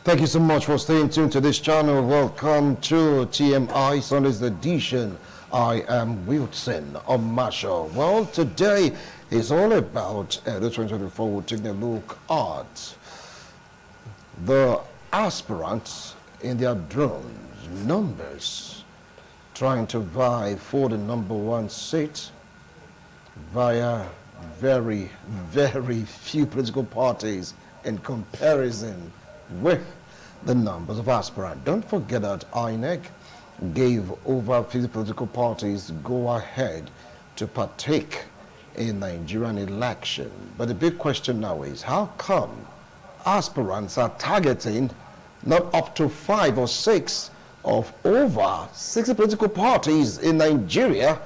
Thank you so much for staying tuned to this channel. Welcome to TMI Sunday's edition. I am Wilson Marshall. Well, today is all about the 2024. We're taking a look at the aspirants in their drones, numbers, trying to vie for the #1 seat via very, very few political parties in comparison with the numbers of aspirants. Don't forget that INEC gave over 50 political parties go ahead to partake in Nigerian election. But the big question now is, how come aspirants are targeting not up to 5 or 6 of over 60 political parties in Nigeria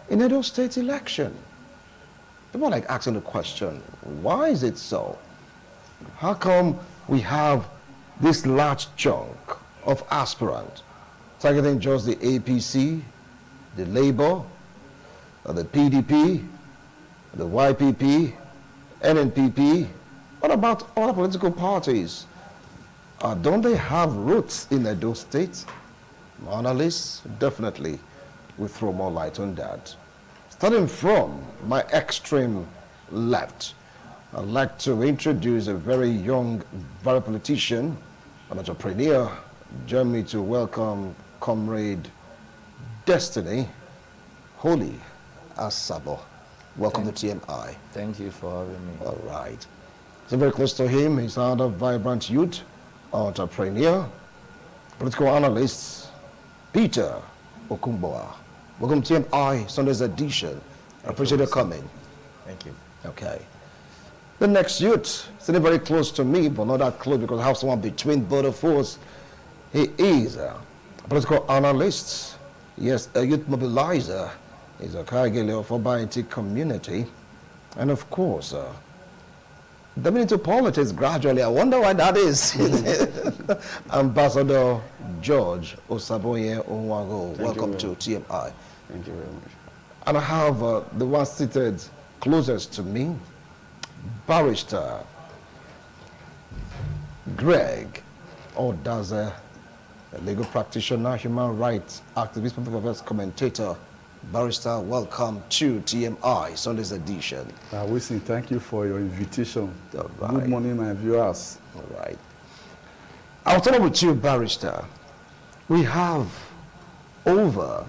in EDO state election? People are like asking the question, why is it so? How come we have this large chunk of aspirants targeting just the APC, the Labour, the PDP, the YPP, NNPP? What about other political parties? Don't they have roots in Edo State? Analysts definitely will throw more light on that. Starting from my extreme left, I'd like to introduce a very young, very politician, an entrepreneur. Join me to welcome Comrade Destiny Holy Asabo. Welcome to TMI. Thank you for having me. All right. So very close to him, he's another vibrant youth, entrepreneur, political analyst, Peter Okumboa. Welcome to TMI Sunday's edition. I appreciate your coming. Thank you. Okay. The next youth, sitting very close to me, but not that close because I have someone between both of us. He is a political analyst. Yes, a youth mobilizer. He's a Kagele of Obainti community. And of course, coming into politics gradually. I wonder why that is. Ambassador George Osaboye Onwago. Welcome to TMI. Thank you very much. And I have the one seated closest to me, Barrister Greg Odaze, a legal practitioner, human rights activist, political affairs commentator. Barrister, welcome to TMI Sunday's edition. Wilson, thank you for your invitation. Right. Good morning, my viewers. All right. I'll start with you, Barrister. We have over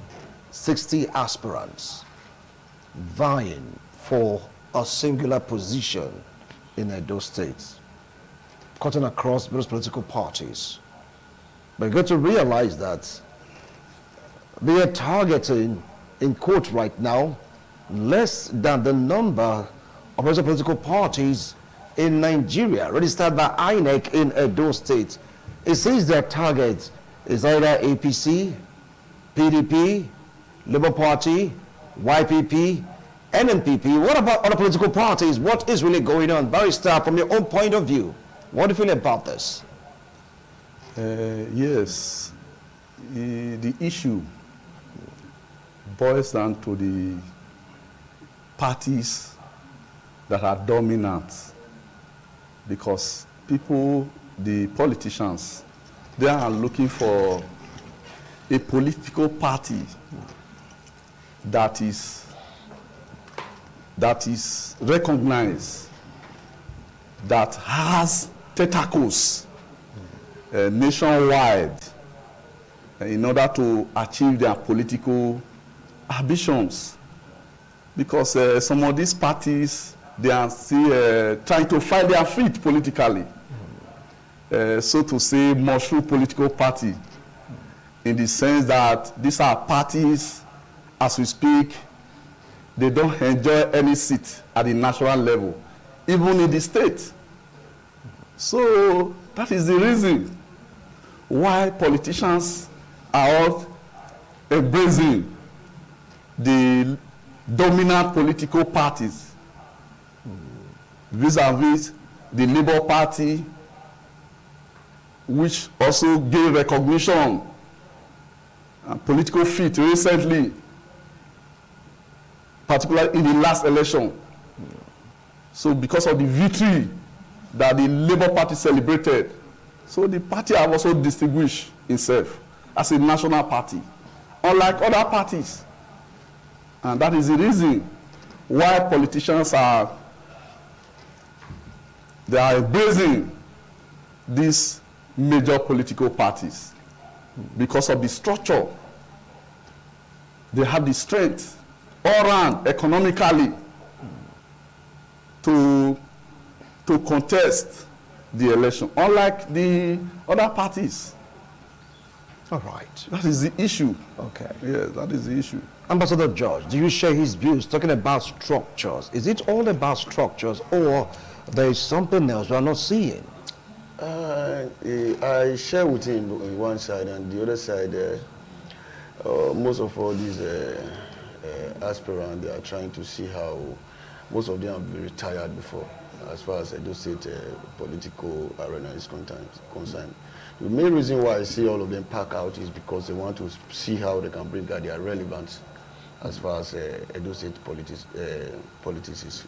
60 aspirants vying for a singular position in Edo State, cutting across various political parties. But you got to realize that they are targeting, in quote right now, less than the number of political parties in Nigeria registered by INEC in Edo State. It says their target is either APC, PDP, Labour Party, YPP, NNPP. What about other political parties? What is really going on? Barrister, from your own point of view, what do you feel about this? Yes, the issue boils down to the parties that are dominant, because people, the politicians, they are looking for a political party that is recognized, that has tentacles nationwide in order to achieve their political ambitions. Because some of these parties, they are still trying to find their feet politically. So to say, mushroom political party, in the sense that these are parties, as we speak, they don't enjoy any seat at the national level, even in the state. So that is the reason why politicians are all embracing the dominant political parties, vis-a-vis the Labour Party, which also gave recognition and political feat recently, particularly in the last election. So because of the victory that the Labour Party celebrated, So the party have also distinguished itself as a national party, unlike other parties. And that is the reason why politicians are embracing these major political parties, because of the structure. They have the strength all around economically to contest the election, unlike the other parties. All right. That is the issue. Okay. Yes, that is the issue. Ambassador George, do you share his views talking about structures? Is it all about structures, or there is something else we are not seeing? I share with him on one side, and the other side, most of all these aspirants, they are trying to see how most of them have been retired before, as far as Edo State political arena is concerned. The main reason why I see all of them pack out is because they want to see how they can bring out their relevance as far as Edo State politics is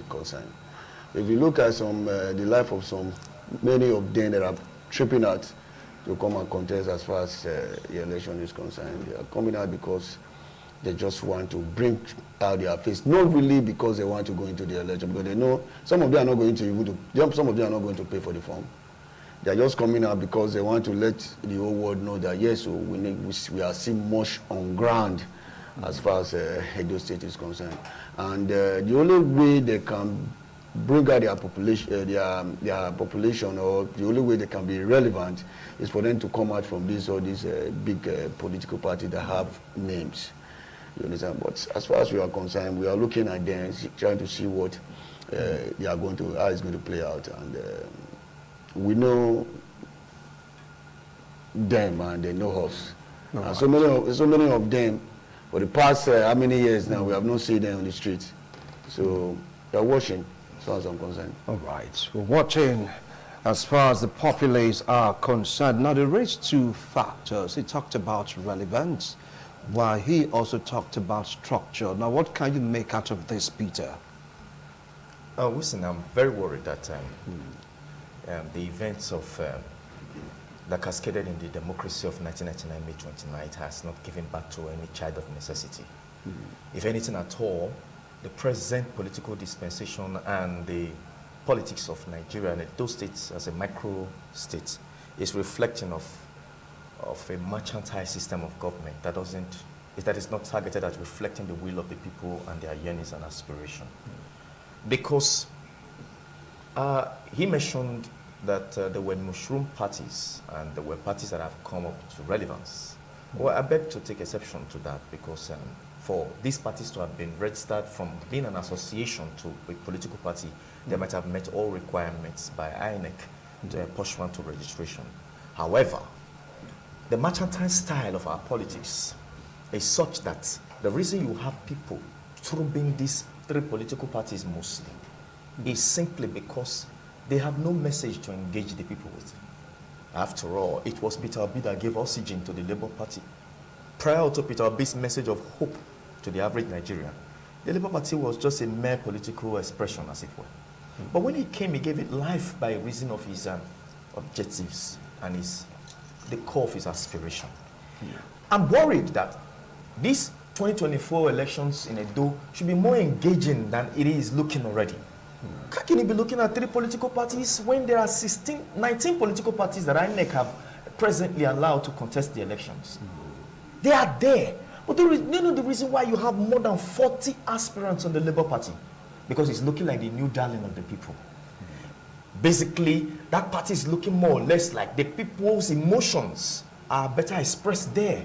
concerned. If you look at the life of many of them that are tripping out to come and contest as far as the election is concerned, they are coming out because they just want to bring out their face, not really because they want to go into the election, because they know some of them are not going to pay for the form. They are just coming out because they want to let the whole world know that yes, we are seeing much on ground as far as Edo State is concerned, and the only way they can bring out their population, or the only way they can be relevant, is for them to come out from these big political parties that have names. You understand? But as far as we are concerned, we are looking at them, trying to see what they are going to, how it's going to play out, and we know them and they know us. Right. And so many of them, for the past how many years now, we have not seen them on the street. So they are watching, as far as I'm concerned. All right. We're watching as far as the populace are concerned. Now, there is two factors. He talked about relevance, while he also talked about structure. Now, what can you make out of this, Peter? Listen, I'm very worried that the events of that cascaded in the democracy of 1999, May 29th, has not given back to any child of necessity. If anything at all, the present political dispensation and the politics of Nigeria and those states as a micro state is reflecting of a mercantile system of government that is not targeted at reflecting the will of the people and their yearnings and aspiration. Because he mentioned that there were mushroom parties and there were parties that have come up to relevance. Well, I beg to take exception to that, because for these parties to have been registered from being an association to a political party, they might have met all requirements by INEC pursuant to registration. However, the mercantile style of our politics is such that the reason you have people troubling these three political parties mostly is simply because they have no message to engage the people with. After all, it was Peter Obi that gave oxygen to the Labour Party. Prior to Peter Obi's message of hope to the average Nigerian, the Labour Party was just a mere political expression, as it were. But when he came, he gave it life by reason of his objectives and the core of his aspiration. I'm worried that these 2024 elections in Edo should be more engaging than it is looking already. How can you be looking at three political parties when there are 19 political parties that INEC have presently allowed to contest the elections? They are there. But you know the reason why you have more than 40 aspirants on the Labour Party? Because it's looking like the new darling of the people. Basically, that party is looking more or less like the people's emotions are better expressed there.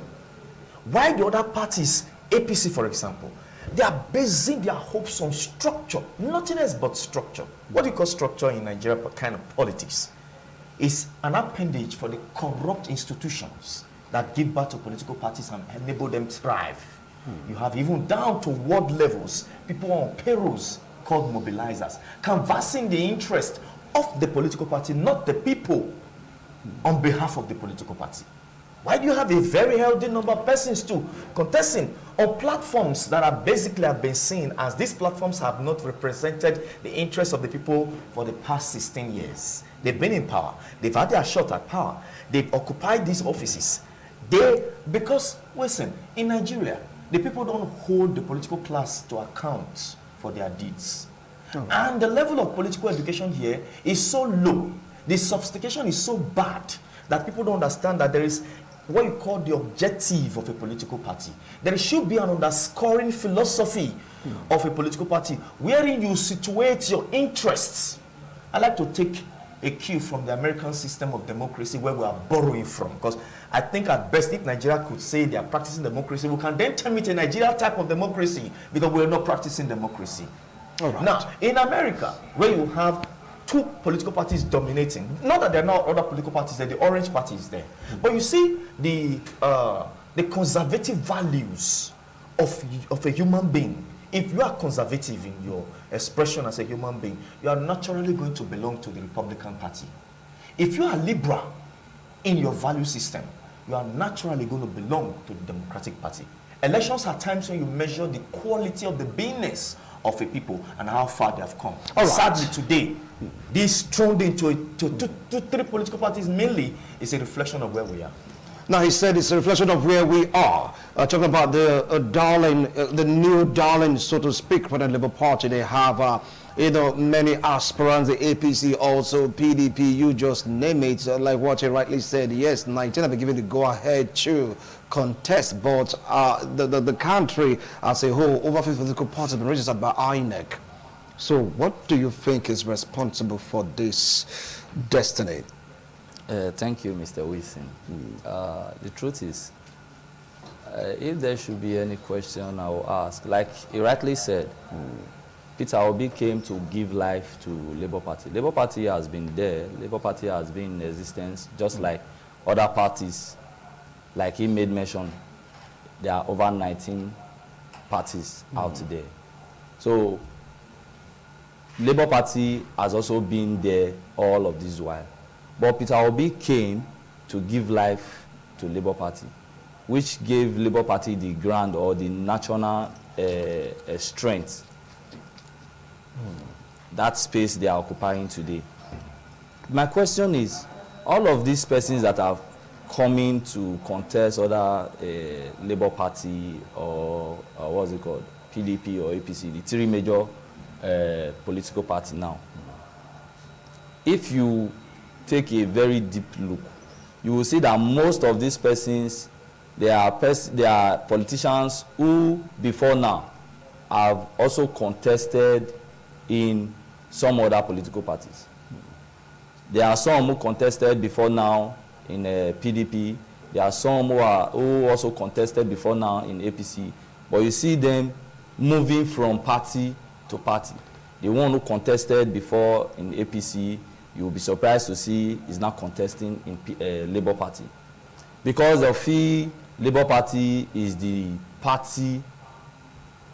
Why the other parties, APC for example, they are basing their hopes on structure, nothing else but structure. What do you call structure in Nigeria kind of politics? It's an appendage for the corrupt institutions that give birth to political parties and enable them to thrive. You have even down to ward levels, people on payrolls called mobilizers, canvassing the interest of the political party, not the people, on behalf of the political party. Why do you have a very healthy number of persons too contesting on platforms that are basically have been seen as these platforms have not represented the interests of the people for the past 16 years? They've been in power. They've had their shot at power. They've occupied these offices. Because, listen, in Nigeria, the people don't hold the political class to account for their deeds. And the level of political education here is so low. The sophistication is so bad that people don't understand that there is what you call the objective of a political party. There should be an underscoring philosophy of a political party wherein you situate your interests. I like to take a cue from the American system of democracy where we are borrowing from, because I think at best if Nigeria could say they are practicing democracy, we can then term it a Nigeria type of democracy because we are not practicing democracy. All right. Now, in America, where you have two political parties dominating, not that there are not other political parties there, the Orange Party is there, but you see the conservative values of a human being. If you are conservative in your expression as a human being, you are naturally going to belong to the Republican Party. If you are liberal in your value system, you are naturally going to belong to the Democratic Party. Elections are times when you measure the quality of the beingness of a people and how far they have come. All right. Sadly, today, this thrown into three political parties mainly is a reflection of where we are. Now, he said it's a reflection of where we are. Talking about the new darling, so to speak, for the Labour Party. They have, many aspirants, the APC, also PDP, you just name it. Like what you rightly said, yes, 19 have been given the go-ahead to contest, but the country as a whole, over 50 political parties have been registered by INEC. So what do you think is responsible for this destiny? Thank you, Mr. Wilson. The truth is, if there should be any question, I will ask. Like he rightly said, Peter Obi came to give life to Labour Party. Labour Party has been there. Labour Party has been in existence, just like other parties. Like he made mention, there are over 19 parties out there. So Labour Party has also been there all of this while. But Peter Obi came to give life to Labour Party, which gave Labour Party the grand or the national strength. That space they are occupying today. My question is, all of these persons that are coming to contest other Labour Party or what's it called, PDP or APC, the three major political parties now, if you take a very deep look, you will see that most of these persons, they are politicians who before now have also contested in some other political parties. There are some who contested before now in PDP. There are some who also contested before now in APC. But you see them moving from party to party. The one who contested before in APC, you will be surprised to see is now contesting in Labour Party. Because of Labour Party is the party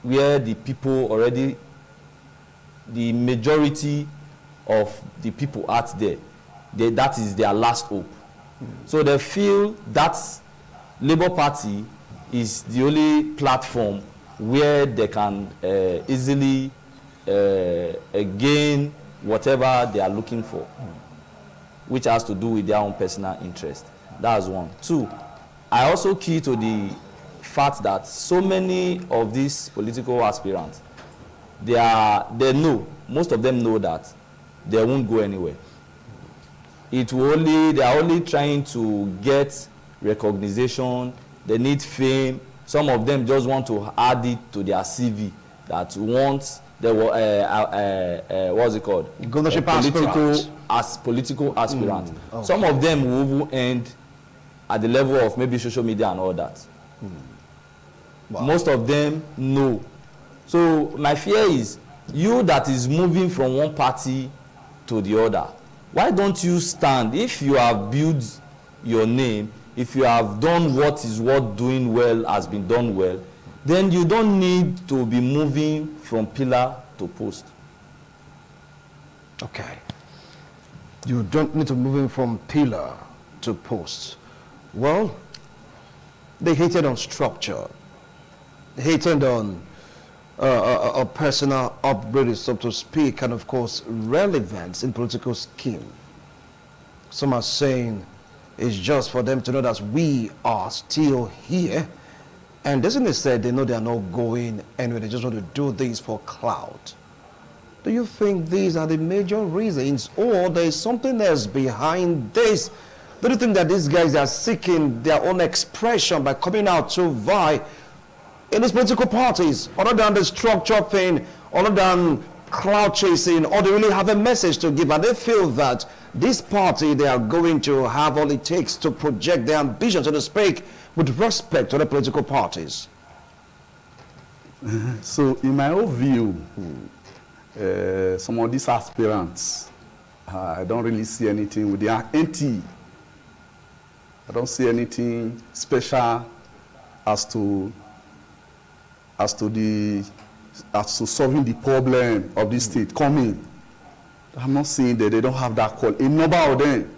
where the people already, the majority of the people out there, that is their last hope. So they feel that Labour Party is the only platform where they can easily gain whatever they are looking for, which has to do with their own personal interest. That's one. Two, I also key to the fact that so many of these political aspirants, they know, most of them know that they won't go anywhere. They are only trying to get recognition. They need fame. Some of them just want to add it to their CV that once they were what's it called? Political aspirant. Okay. Some of them will end at the level of maybe social media and all that. Wow. Most of them know. So my fear is you that is moving from one party to the other. Why don't you stand? If you have built your name, if you have done what is worth doing well, has been done well, then you don't need to be moving from pillar to post. Okay. You don't need to move from pillar to post. Well, they hated on structure. They hated on a personal upbringing, so to speak, and of course relevance in political scheme. Some are saying it's just for them to know that we are still here. And doesn't it say they know they are not going anywhere, they just want to do this for clout? Do you think these are the major reasons, or there is something else behind this? Do you think that these guys are seeking their own expression by coming out to vie in these political parties, other than the structure thing, other than cloud chasing, or they really have a message to give, and they feel that this party, they are going to have all it takes to project their ambition, so to speak, with respect to the political parties? So in my own view, some of these aspirants, I don't really see anything with their NT. I don't see anything special as to solving the problem of this state coming. I'm not saying that they don't have that call. A number of them,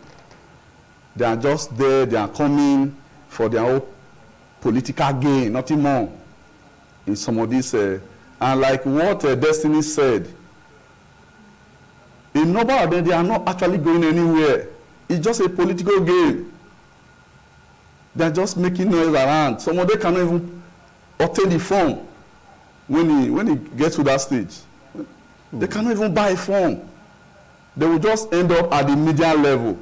they are just there, they are coming for their own political gain, nothing more. In some of these, and like what Destiny said, a number of them, they are not actually going anywhere. It's just a political game. They are just making noise around. Some of them cannot even obtain the form when he gets to that stage. They cannot even buy a form. They will just end up at the media level.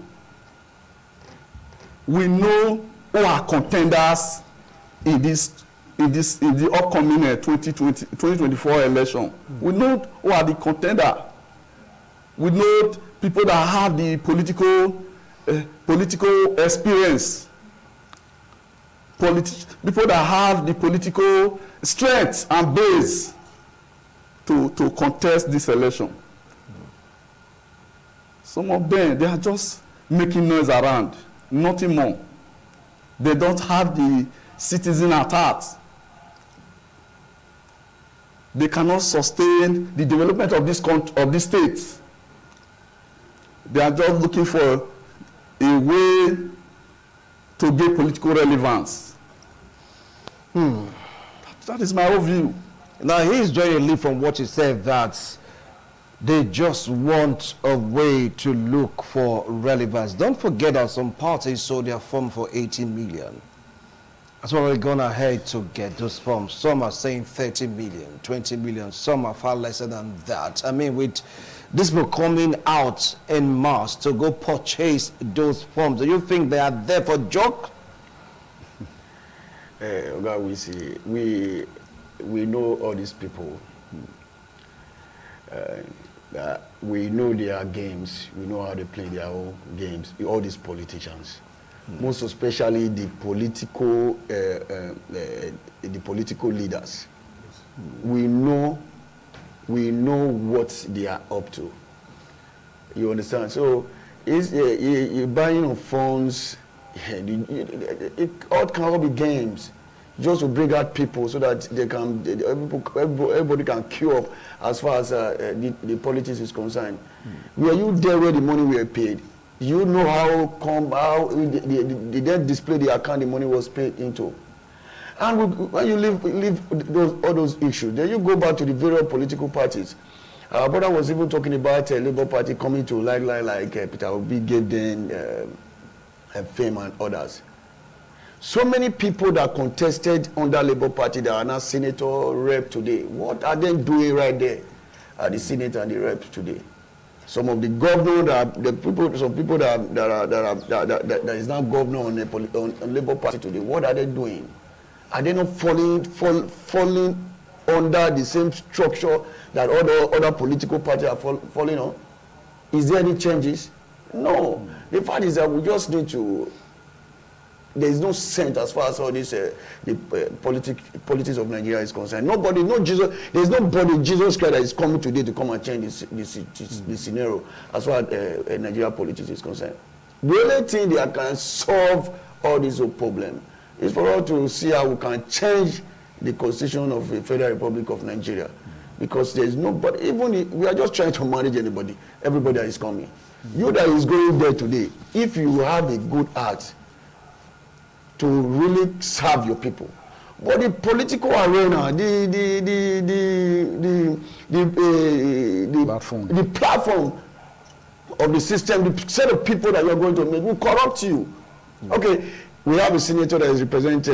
We know who are contenders in the upcoming 2024 election. We know who are the contender. We know people that have the political experience. People that have the political strength and base to contest this election. Some of them, they are just making noise around, nothing more. They don't have the citizen at heart. They cannot sustain the development of this state. They are just looking for a way to get political relevance. That is my own view. Now, he's joining a lead from what he said, that they just want a way to look for relevance. Don't forget that some parties sold their form for 18 million. That's why we're going ahead to get those forms. Some are saying 30 million, 20 million. Some are far lesser than that. I mean, with this people coming out en masse to go purchase those forms, do you think they are there for joke? We see, we know all these people. We know their games. We know how they play their own games. All these politicians, most especially the political leaders. We know what they are up to. You understand? So, it's buying of phones. It all cannot be games, just to bring out people so that they can, everybody can queue up as far as the politics is concerned. Were you there where the money were paid? You know how they then display the account the money was paid into. And when you leave all those issues, then you go back to the various political parties. Our brother was even talking about Labour Party coming to like Peter Obi gave them fame and others. So many people that contested under Labour Party that are now senator rep today. What are they doing right there at the Senate and the reps today? Some of the governors, some people that is now governor on Labour Party today. What are they doing? Are they not falling under the same structure that other political parties are falling on? Is there any changes? No. The fact is that we just need to. There is no sense as far as all this politics of Nigeria is concerned. Nobody, no Jesus. There is nobody, Jesus Christ, that is coming today to come and change this scenario as far as Nigeria politics is concerned. The only thing that can solve all this problem is for us to see how we can change the constitution of the Federal Republic of Nigeria, because there is nobody. Even we are just trying to manage anybody, everybody that is coming. You that is going there today, if you have a good heart to really serve your people, but the political arena, the platform, of the system, the set of people that you're going to meet will corrupt you. Okay, we have a senator that is representing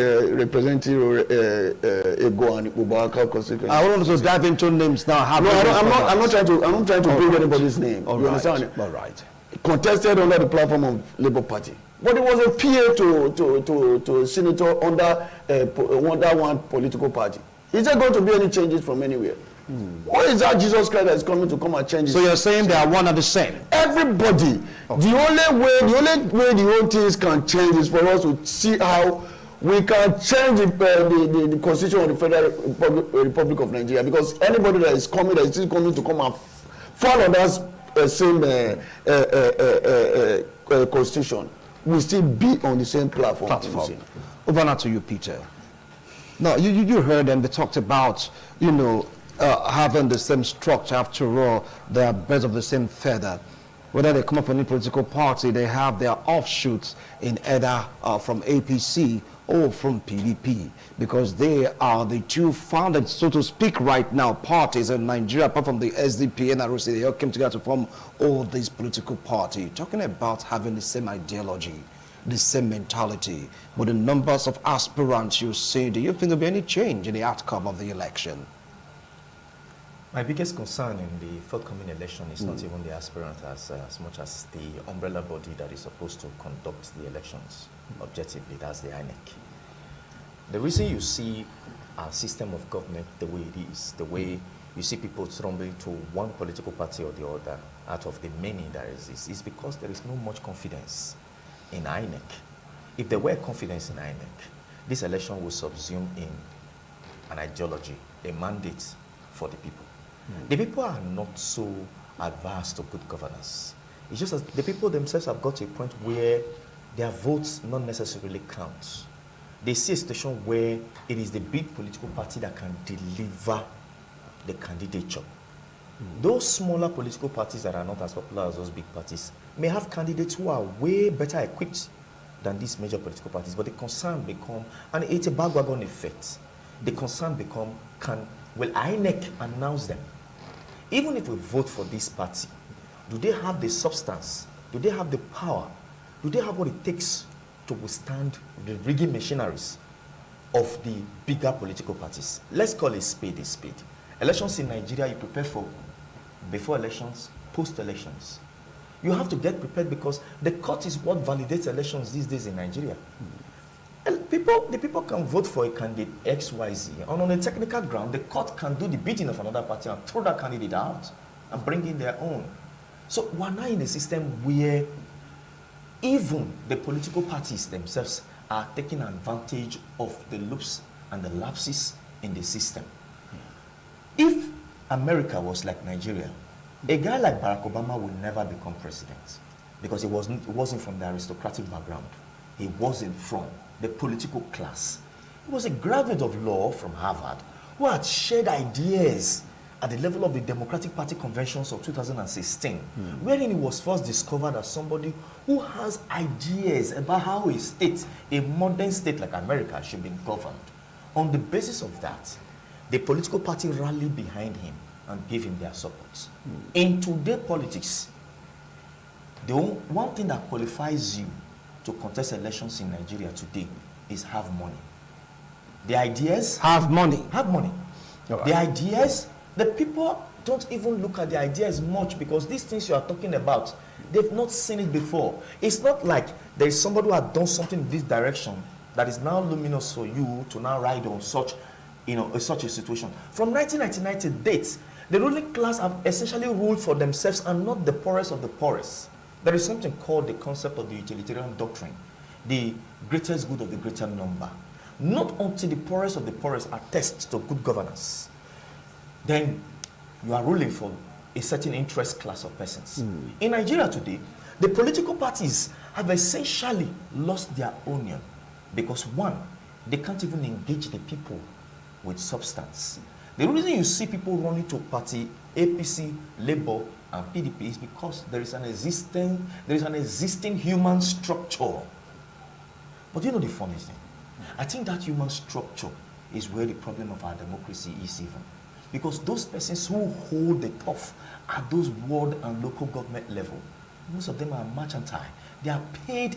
Ego and Ubaka constituency. I want to dive into names now. I'm not trying to bring anybody's name. All you right. understand? All right. Contested under the platform of Labour Party, but it was a PA to senator under one political party. Is there going to be any changes from anywhere? What is that Jesus Christ that is coming to come and change it? So you're saying they are one and the same? Everybody. Okay. The only way the whole things can change is for us to see how we can change the constitution of the Federal Republic of Nigeria, because anybody that is still coming to come and follow that same constitution will still be on the same platform. Over now to you, Peter. Now, you heard them. They talked about, having the same structure. After all, they are birds of the same feather. Whether they come up from any political party, they have their offshoots in either from APC or from PDP, because they are the two founded, so to speak, right now, parties in Nigeria, apart from the SDP and ROC. They all came together to form all these political parties, talking about having the same ideology, the same mentality. With the numbers of aspirants you see, do you think there'll be any change in the outcome of the election? My biggest concern in the forthcoming election is not even the aspirant as much as the umbrella body that is supposed to conduct the elections objectively, that's the INEC. The reason you see our system of government the way it is, the way you see people stumbling to one political party or the other out of the many that exist, is because there is no much confidence in INEC. If there were confidence in INEC, this election will subsume in an ideology, a mandate for the people. The people are not so adverse to good governance. It's just that the people themselves have got to a point where their votes not necessarily count. They see a situation where it is the big political party that can deliver the candidature. Those smaller political parties that are not as popular as those big parties may have candidates who are way better equipped than these major political parties, but the concern become, and it's a bandwagon effect, the concern become, will INEC announce them? Even if we vote for this party, do they have the substance? Do they have the power? Do they have what it takes to withstand the rigging machineries of the bigger political parties? Let's call a spade a spade. Elections in Nigeria, you prepare for before elections, post-elections. You have to get prepared because the court is what validates elections these days in Nigeria. And the people can vote for a candidate X, Y, Z, and on a technical ground, the court can do the bidding of another party and throw that candidate out and bring in their own. So we're now in a system where even the political parties themselves are taking advantage of the loops and the lapses in the system. If America was like Nigeria, a guy like Barack Obama would never become president because he wasn't from the aristocratic background. He wasn't from the political class. He was a graduate of law from Harvard who had shared ideas at the level of the Democratic Party conventions of 2016, wherein he was first discovered as somebody who has ideas about how a state, a modern state like America, should be governed. On the basis of that, the political party rallied behind him and gave him their support. In today's politics, the one thing that qualifies you to contest elections in Nigeria today is have money. The ideas... Have money. Have money. Right. The ideas, the people don't even look at the ideas much because these things you are talking about, they've not seen it before. It's not like there is somebody who has done something in this direction that is now luminous for you to now ride on such, such a situation. From 1999 to date, the ruling class have essentially ruled for themselves and not the poorest of the poorest. There is something called the concept of the utilitarian doctrine, the greatest good of the greater number. Not until the poorest of the poorest attest to good governance, then you are ruling for a certain interest class of persons. In Nigeria today, the political parties have essentially lost their onion because one, they can't even engage the people with substance. The reason you see people running to party APC, Labour, and PDP is because there is an existing human structure. But you know the funny thing? I think that human structure is where the problem of our democracy is even. Because those persons who hold the turf at those ward and local government level most of them are mercantile. They are paid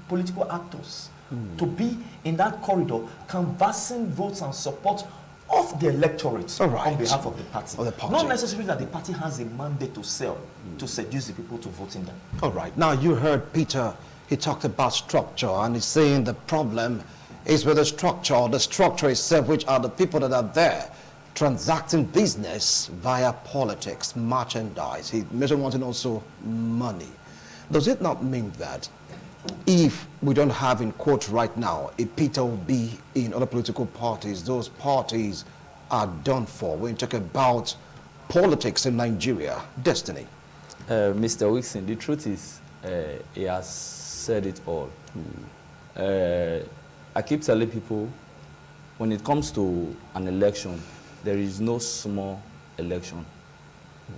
political actors to be in that corridor canvassing votes and support of the electorate on behalf of the party. Not necessarily that the party has a mandate to sell, to seduce the people to vote in them. All right. Now, you heard Peter, he talked about structure, and he's saying the problem is with the structure itself, which are the people that are there transacting business via politics, merchandise. He mentioned wanting also money. Does it not mean that if we don't have in quote right now a Peter Obi in other political parties, those parties are done for when you talk about politics in Nigeria? Destiny. Mr. Wixon, the truth is, he has said it all. I keep telling people, when it comes to an election, there is no small election.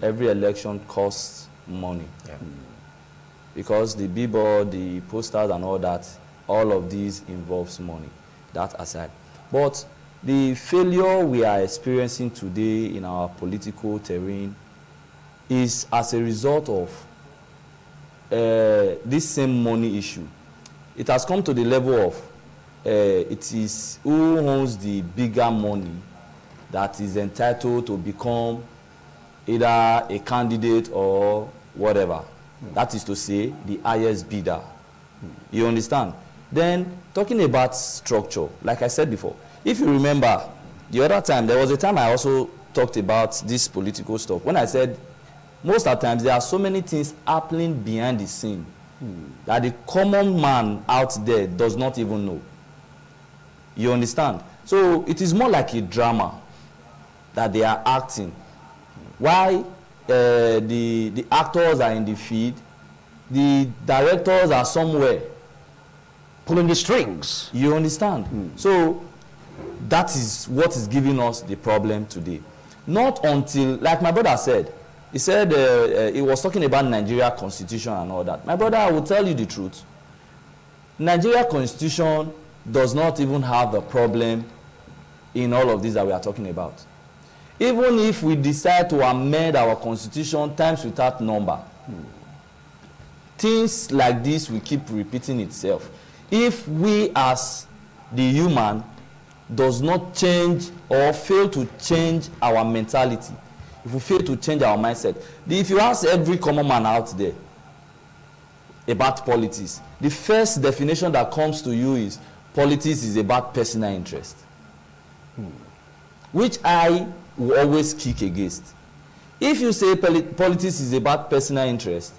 Every election costs money. Because the billboard, the posters and all that, all of these involves money, that aside. But the failure we are experiencing today in our political terrain is as a result of this same money issue. It has come to the level of it is who owns the bigger money that is entitled to become either a candidate or whatever. That is to say, the highest bidder. You understand? Then, talking about structure, like I said before, if you remember, the other time, there was a time I also talked about this political stuff. When I said, most of the times, there are so many things happening behind the scene that the common man out there does not even know. You understand? So, it is more like a drama that they are acting. Why? The actors are in the field, the directors are somewhere pulling the strings. You understand? So that is what is giving us the problem today. Not until, like my brother said, he said he was talking about Nigeria constitution and all that. My brother, I will tell you the truth. Nigeria constitution does not even have a problem in all of this that we are talking about. Even if we decide to amend our constitution times without number, things like this will keep repeating itself. If we as the human does not change or fail to change our mentality, if we fail to change our mindset, if you ask every common man out there about politics, the first definition that comes to you is politics is about personal interest, which I will always kick against. If you say politics is about personal interest,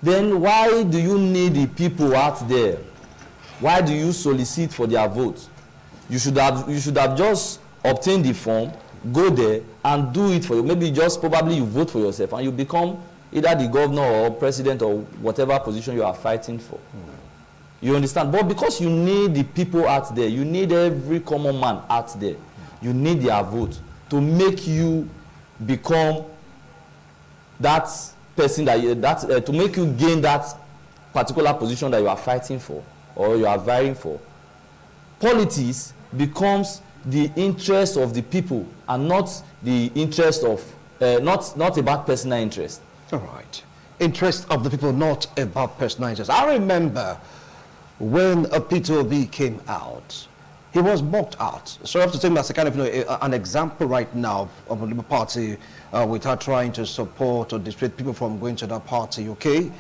then why do you need the people out there? Why do you solicit for their vote? You should have just obtained the form, go there and do it for you. Maybe just probably you vote for yourself and you become either the governor or president or whatever position you are fighting for. You understand? But because you need the people out there, you need every common man out there, you need their vote to make you become that person to make you gain that particular position that you are fighting for or you are vying for. Politics becomes the interest of the people and not the interest of not about personal interest. All right. Interest of the people, not about personal interest. I remember when Peter Obi came out, he was mocked out. So I have to take him as a kind of an example right now of a Labour Party without trying to support or dissuade people from going to that party, okay?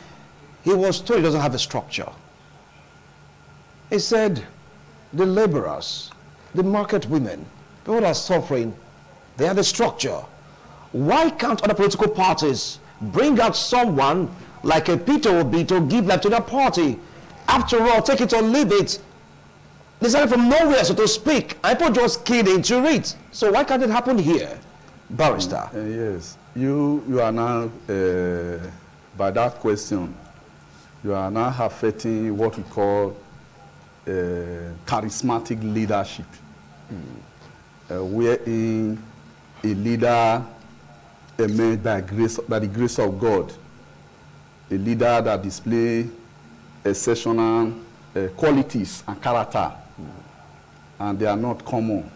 He was told he doesn't have a structure. He said the laborers, the market women, people that are suffering, they have a structure. Why can't other political parties bring out someone like a Peter Obi to give life to that party? After all, take it or leave it. They started from nowhere, so to speak. I put just keyed into it. So why can't it happen here, Barrister? Yes, you are now, by that question, you are now affecting what we call charismatic leadership, wherein a leader emerged by the grace of God, a leader that displays exceptional qualities and character, and they are not common.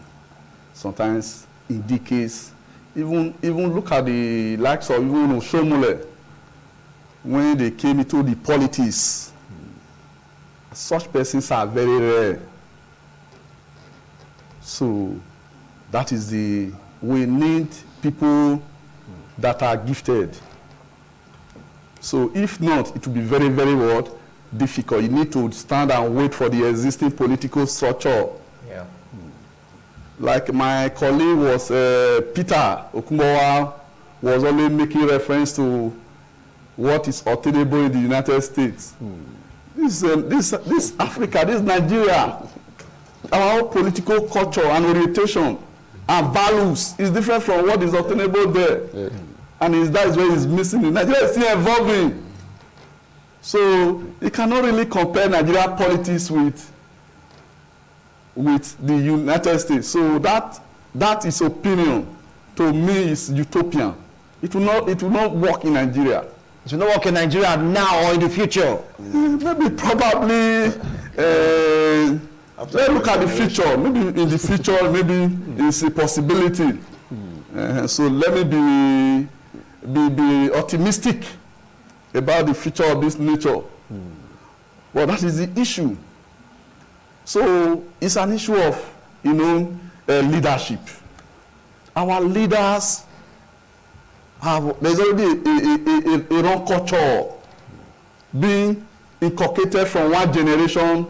Sometimes in decades, even look at the likes of even Shomole. when they came into the politics. Such persons are very rare. So that is we need people that are gifted. So if not, it will be very, very what? Difficult. You need to stand and wait for the existing political structure. Yeah. Like my colleague was, Peter Okumbawa, was always making reference to what is obtainable in the United States. This Africa, this Nigeria, our political culture and orientation and values is different from what is obtainable there. Yeah. And that is where it's missing. Nigeria is still evolving. So you cannot really compare Nigeria politics with the United States. So that is opinion to me is utopian. It will not work in Nigeria. It will not work in Nigeria now or in the future. Maybe probably let's look at the future. Maybe in the future, maybe it's a possibility. So let me be optimistic about the future of this nature. Well, that is the issue. So it's an issue of, leadership. Our leaders there's already a wrong culture being inculcated from one generation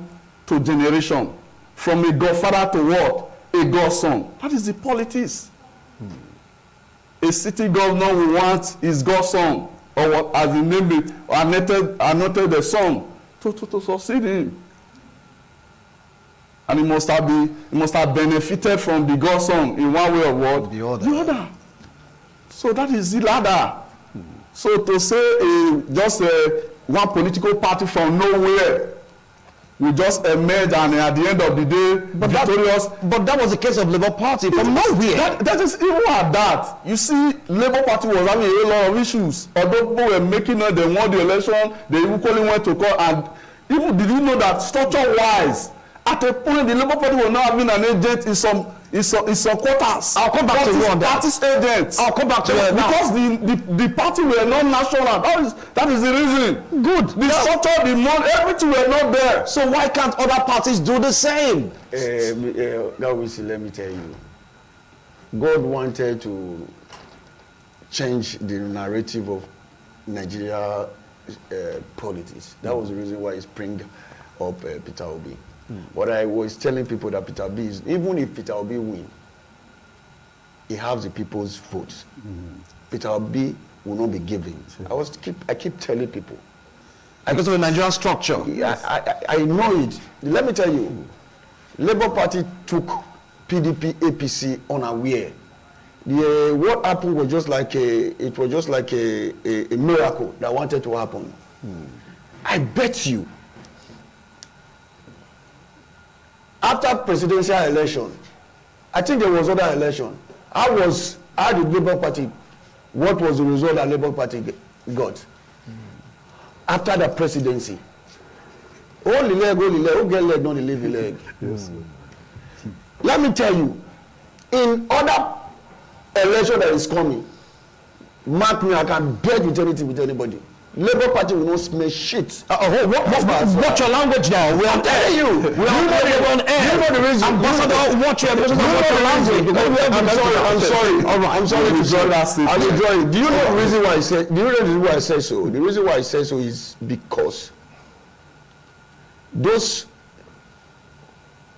to generation, from a godfather to what? A godson. That is the politics. A city governor will want his godson, or what, as the name be, anointed the son to succeed him. And he must have benefited from the godson in one way or what? The other. So that is the ladder. So to say just one political party from nowhere will just emerge and at the end of the day victorious. But that was the case of Labour Party from nowhere. That is even at that. You see, Labour Party was having a lot of issues. Although people were making noise, they won the election, they equally went to court. And even did you know that structure-wise, at a point the Labour Party was now having an agent in some quarters. I'll come back to you on that. Party's agents. I'll come back to you now. Because the party were not national. That is the reason. Good. The structure, the money, everything were not there. So why can't other parties do the same? Let me tell you. God wanted to change the narrative of Nigeria politics. That was the reason why he sprang up Peter Obi. What I was telling people that Peter Obi is, even if Peter Obi win, he has the people's votes. Peter Obi will not be giving. I keep telling people. Because of the Nigerian structure. Yeah, I know it. Let me tell you, Labour Party took PDP, APC unaware. What happened was just like a miracle that wanted to happen. I bet you, after presidential election, I think there was other election. How did Labour Party, what was the result that Labour Party got? After the presidency. Only leg, who get leg, not the leave leg. Yes. Let me tell you, in other election that is coming, mark me, I can bet with anything with anybody. Labour Party will not smell shit. Watch your language now. We are telling you. We are on air. You know the reason. Ambassador, watch your language. I'm sorry. All right. I'm sorry to draw that statement. I will draw it. Do you know the reason why I said? Do you know the reason why I said so? The reason why I said so is because those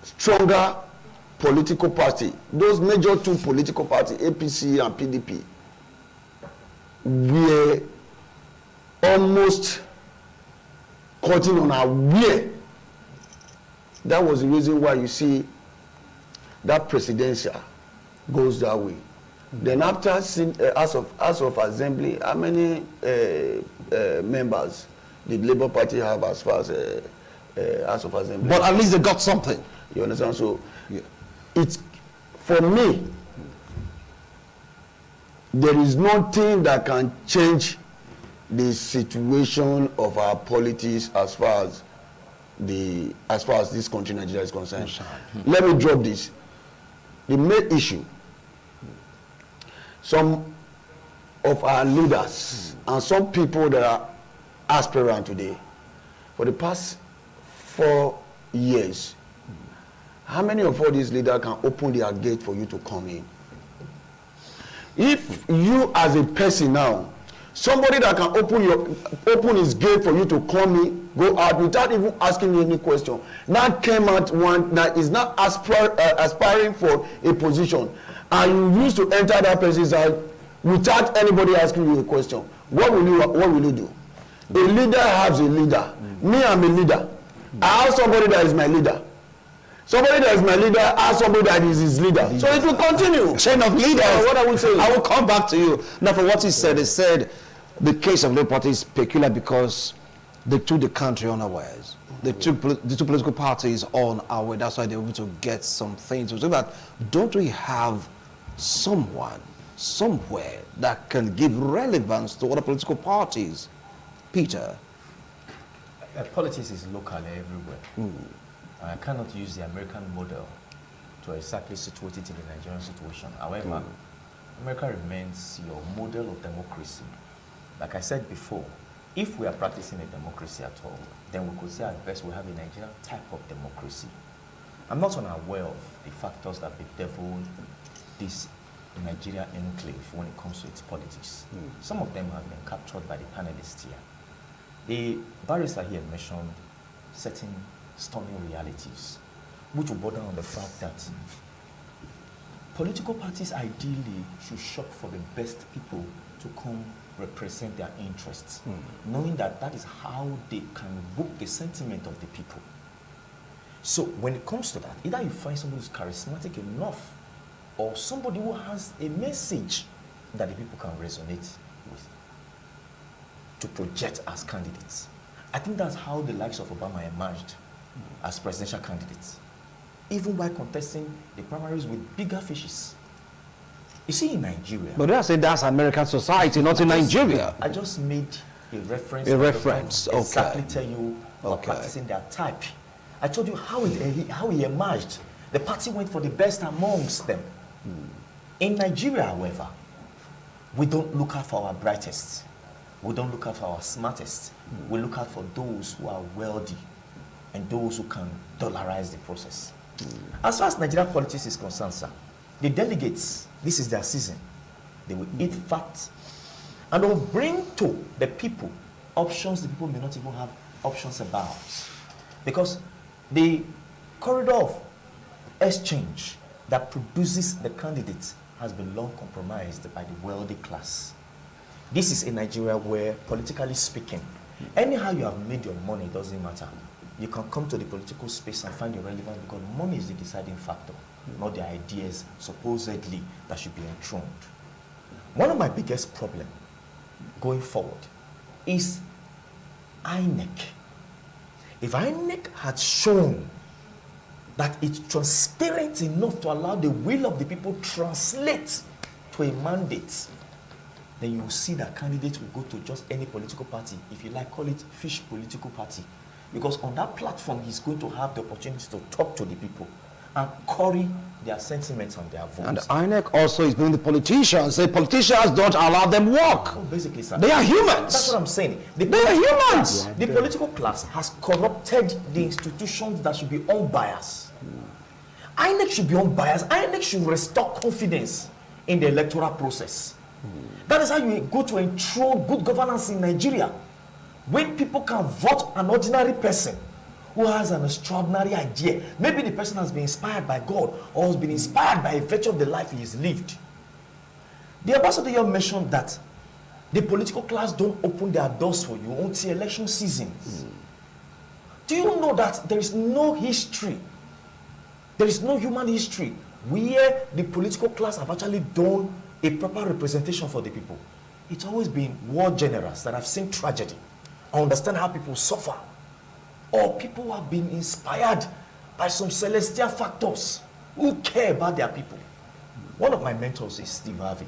stronger political party, those major two political parties, APC and PDP, were almost cutting on our way. That was the reason why you see that presidential goes that way. Then after House of Assembly, how many members did Labour Party have as far as House of Assembly? But at least they got something. You understand? So it's, for me, there is nothing that can change the situation of our politics as far as this country Nigeria is concerned. Let me drop this. The main issue, some of our leaders and some people that are aspirant today, for the past 4 years, how many of all these leaders can open their gate for you to come in? If you as a person now, somebody that can open his gate for you to come in, go out without even asking you any question, now came out one that is not aspiring for a position, and you used to enter that person's house without anybody asking you a question, what will you do? A leader has a leader. Me, I'm a leader. I have somebody that is my leader. Somebody that is my leader has somebody that is his leader. So it will continue. Chain of leaders. What I would say. I will come back to you. Now, for what he said the case of Labour Party is peculiar because they took the country unawares. They took the two political parties on our way. That's why they were able to get some things. So that, don't we have someone, somewhere, that can give relevance to other political parties? Peter? Politics is local everywhere. I cannot use the American model to exactly situate it in the Nigerian situation. However, America remains your model of democracy. Like I said before, if we are practicing a democracy at all, then we could say at best we have a Nigerian type of democracy. I'm not unaware of the factors that bedevil this Nigeria enclave when it comes to its politics. Some of them have been captured by the panelists here. The barrister here mentioned certain stunning realities, which will border on the fact that political parties ideally should shop for the best people to come represent their interests, knowing that that is how they can evoke the sentiment of the people. So when it comes to that, either you find somebody who's charismatic enough or somebody who has a message that the people can resonate with to project as candidates. I think that's how the likes of Obama emerged as presidential candidates, even by contesting the primaries with bigger fishes. You see, in Nigeria... But that's American society, not in Nigeria. I just made a reference. A reference, okay. Exactly tell you about practicing their type. I told you how he emerged. The party went for the best amongst them. In Nigeria, however, we don't look out for our brightest. We don't look out for our smartest. We look out for those who are wealthy and those who can dollarize the process. As far as Nigerian politics is concerned, sir, the delegates, this is their season. They will eat fat and they will bring to the people options the people may not even have options about. Because the corridor of exchange that produces the candidates has been long compromised by the wealthy class. This is a Nigeria where, politically speaking, anyhow you have made your money, it doesn't matter. You can come to the political space and find it relevant because money is the deciding factor, not the ideas supposedly that should be enthroned. One of my biggest problems going forward is INEC. If INEC had shown that it's transparent enough to allow the will of the people translate to a mandate, then you will see that candidates will go to just any political party, if you like, call it fish political party. Because on that platform, he's going to have the opportunity to talk to the people and curry their sentiments and their votes. And INEC also is bringing the politicians. The politicians don't allow them work. Oh, basically, sir. They are humans. That's what I'm saying. They are humans. The political class has corrupted the institutions that should be unbiased. INEC should be unbiased. INEC should restore confidence in the electoral process. That is how you go to enthrone good governance in Nigeria. When people can vote an ordinary person who has an extraordinary idea, maybe the person has been inspired by God or has been inspired by a virtue of the life he has lived. The ambassador here mentioned that the political class don't open their doors for you until election seasons. Do you know that there is no history, there is no human history where the political class have actually done a proper representation for the people? It's always been war generals that have seen tragedy, understand how people suffer, or people who have been inspired by some celestial factors who care about their people. One of my mentors is Steve Harvey.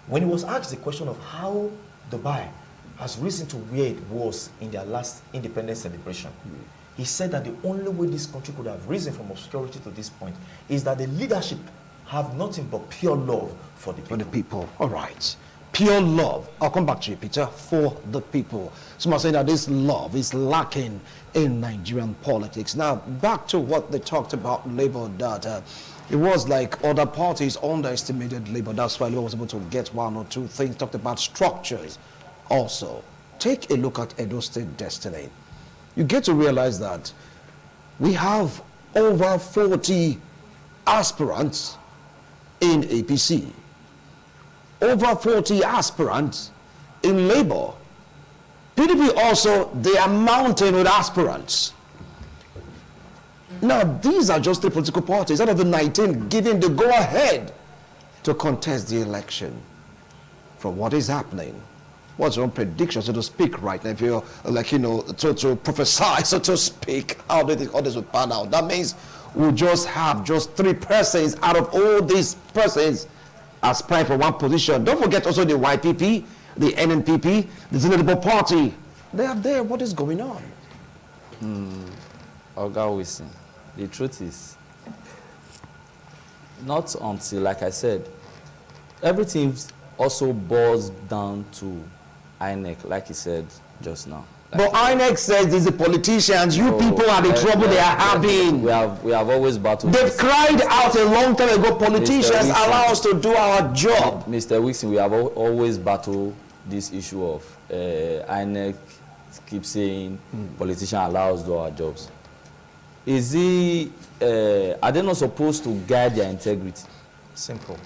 When he was asked the question of how Dubai has risen to where it was in their last independence celebration, he said that the only way this country could have risen from obscurity to this point is that the leadership have nothing but pure love for the people. For the people. All right. pure love. I'll come back to you, Peter, for the people. Some are saying that this love is lacking in Nigerian politics. Now, back to what they talked about Labour, that it was like other parties underestimated Labour. That's why Labour was able to get one or two things. Talked about structures also. Take a look at Edo State destiny. You get to realize that we have over 40 aspirants in APC. Over 40 aspirants in Labour. PDP also, they are mounting with aspirants. Now, these are just the political parties out of the 19 giving the go-ahead to contest the election. From what is happening, what's your own prediction, so to speak, right now? If you're like, you know, to prophesy, so to speak, how do you think all this will pan out? That means we'll just have just 3 persons out of all these persons aspiring for one position. Don't forget also the YPP, the NNPP, the Labour Party. They are there. What is going on? Oga Wilson, the truth is, not until, like I said, everything also boils down to INEC, like he said just now. Like, but INEC says it's the politicians. You people are the trouble they are having. We have always battled. They've cried out a long time ago, politicians allow us to do our job. Mr. Wilson, we have always battled this issue of INEC keep saying politicians allow us to do our jobs. Is he, are they not supposed to guide their integrity? Simple.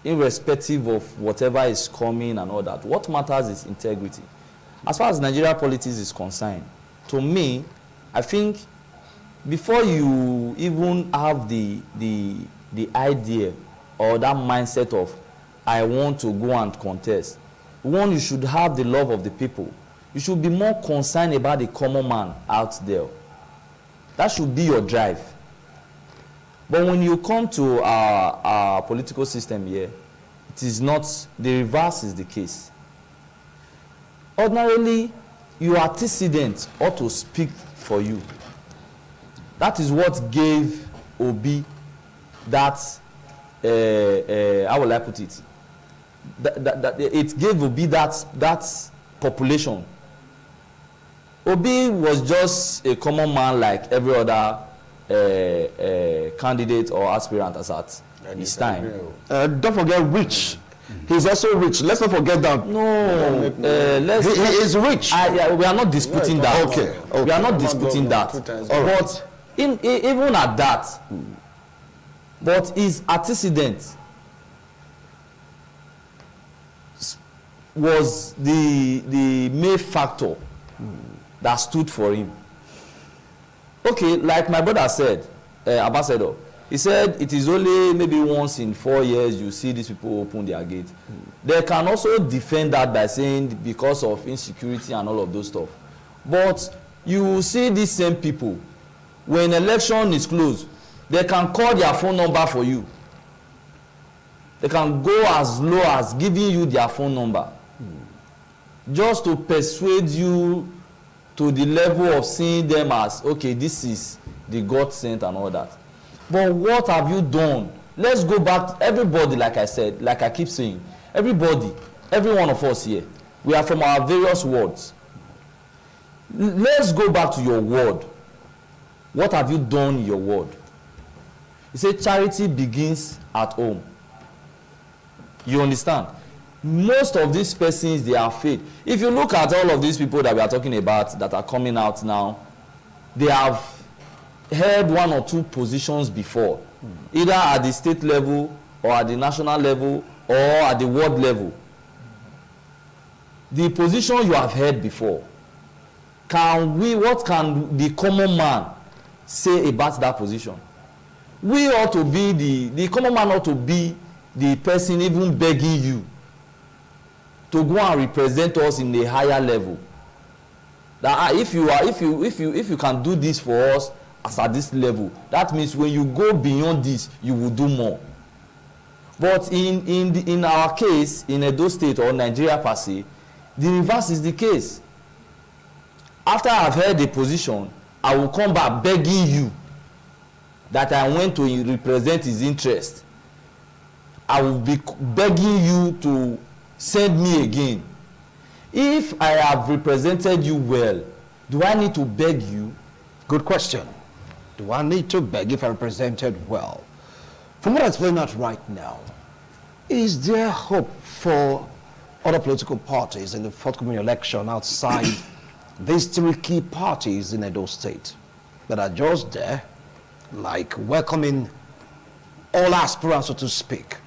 Irrespective of whatever is coming and all that, what matters is integrity. As far as Nigeria politics is concerned, to me, I think before you even have the idea or that mindset of I want to go and contest, one, you should have the love of the people. You should be more concerned about the common man out there. That should be your drive. But when you come to our political system here, it is not, the reverse is the case. Ordinarily, your antecedents ought to speak for you. That is what gave Obi that, how will I put it? It gave Obi that population. Obi was just a common man like every other candidate or aspirant as at his time. Don't forget rich. He's also rich. Let's not forget that. No, he is rich. We are not disputing that. Okay. We are not disputing that. But even at that, but his antecedent was the main factor that stood for him. Okay, like my brother said, Ambassador, he said it is only maybe once in 4 years you see these people open their gate. They can also defend that by saying because of insecurity and all of those stuff. But you see these same people, when election is closed, they can call their phone number for you. They can go as low as giving you their phone number. Just to persuade you to the level of seeing them as, okay, this is the God sent and all that. But what have you done? Let's go back, everybody, like I said, like I keep saying, everybody, every one of us here, we are from our various wards. Let's go back to your ward. What have you done in your ward? You say charity begins at home. You understand? Most of these persons, they are faith. If you look at all of these people that we are talking about that are coming out now, they have held 1 or 2 positions before, either at the state level or at the national level or at the world level. The position you have held before, what can the common man say about that position? We ought to be the common man ought to be the person even begging you to go and represent us in a higher level. That if you can do this for us as at this level, that means when you go beyond this, you will do more. But in our case, in Edo State or Nigeria per se, the reverse is the case. After I've held a position, I will come back begging you that I went to represent his interest. I will be begging you to send me again. If I have represented you well, do I need to beg you? Good question. Do I need to beg if I represented well? From what I'm playing out right now, is there hope for other political parties in the forthcoming election outside these three key parties in Edo State that are just there, like welcoming all aspirants, so to speak,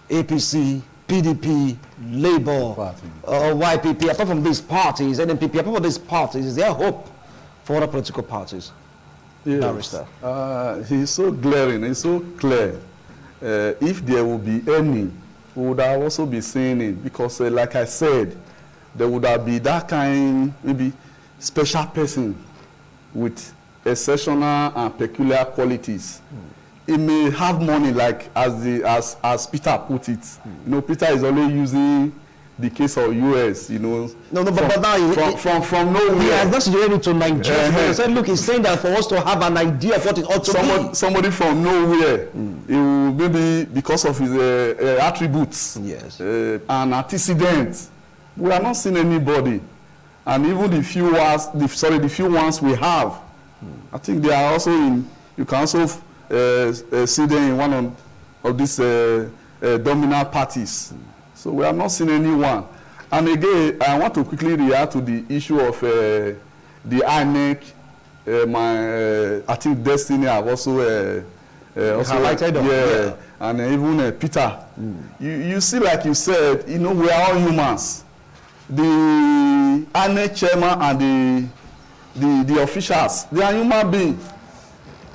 APC, PDP, Labour, YPP, apart from these parties, NNPP, apart from these parties, is there hope for other political parties? Yes. Barrister. He's so glaring, he's so clear. If there will be any, we would have also be saying it, because like I said, there would have been that kind, maybe special person with exceptional and peculiar qualities. He may have money, like as Peter put it. You know, Peter is always using the case of US, you know. No, but now from nowhere. He has not situated to Nigeria. He said, look, he's saying that for us to have an idea of what it ought to be. Somebody from nowhere, he will maybe because of his attributes, yes, and antecedents. We are not seeing anybody, and even the few ones we have, I think they are also in. You can also see them in one of these dominant parties. So we have not seen anyone. And again, I want to quickly react to the issue of the INEC. I think Destiny have also highlighted, yeah, and even Peter. You see, like you said, you know, we are all humans. The INEC chairman and the officials, they are human beings.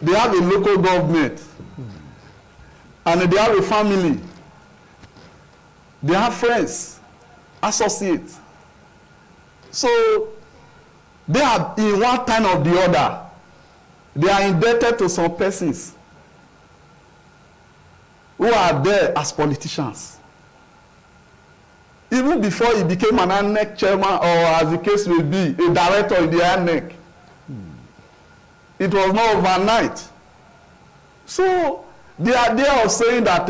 They have a local government, and they have a family. They have friends, associates. So they are in one time or the other. They are indebted to some persons who are there as politicians. Even before he became an INEC chairman, or as the case may be, a director in the INEC, it was not overnight. So they are there saying that